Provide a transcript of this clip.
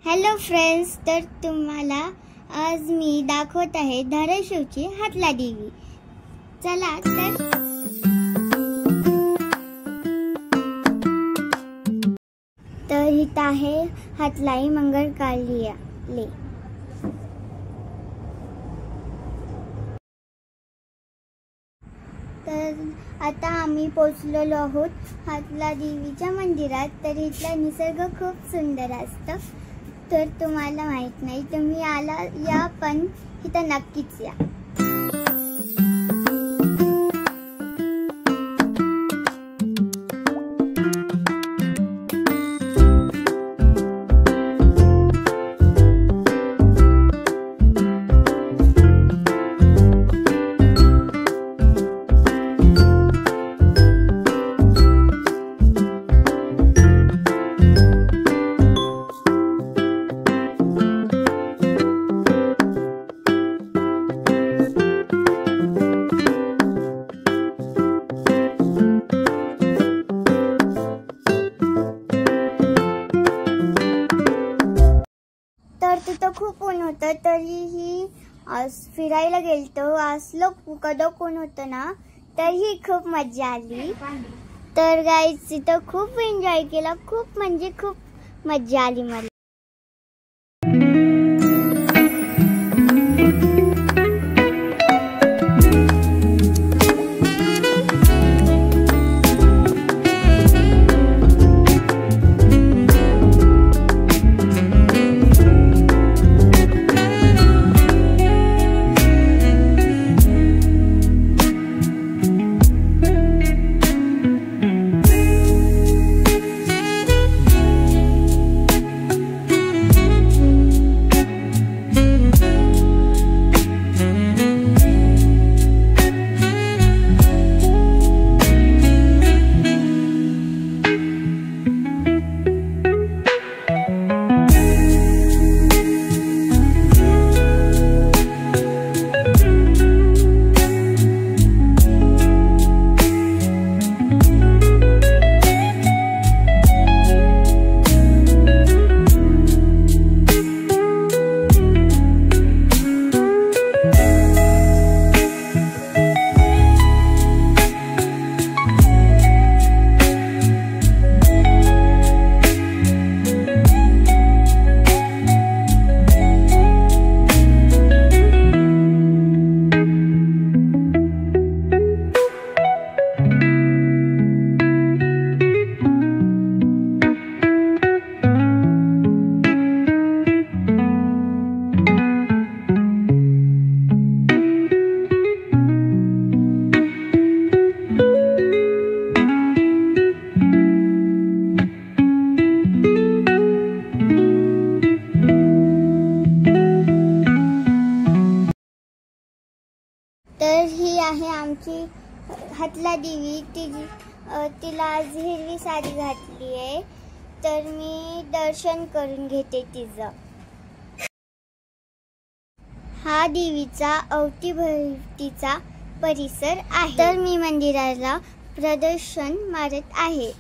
Hello friends, तर तुम्हाला आज मी दाखवत आहे धाराशिवची हातला देवी. चला तर इथं आहे हातलाई मंगल कार्यालय. तर आता आम्ही पोहोचलेलो आहोत हातला देवीच्या मंदिरात. तर इथला निसर्ग खूप सुंदर असतं. तर तुम्हाला माहित नाही, तुम्ही या पण इथं नक्कीच या. तर तिथं खूप ऊन होतं, तरीही फिरायला गेलतो. असलं कडक ऊन होतं ना, तरीही खूप मजा आली. तर गाईज तिथं खूप एन्जॉय केला. खूप म्हणजे खूप मजा आली मला. तर ही आहे आमची हातला देवी. तिला आज हिरवी साडी घातली आहे. तर मी दर्शन करून घेते तिचं. हा देवीचा अवतीभोवतीचा परिसर आहे. तर मी मंदिराला प्रदक्षिण मारत आहे.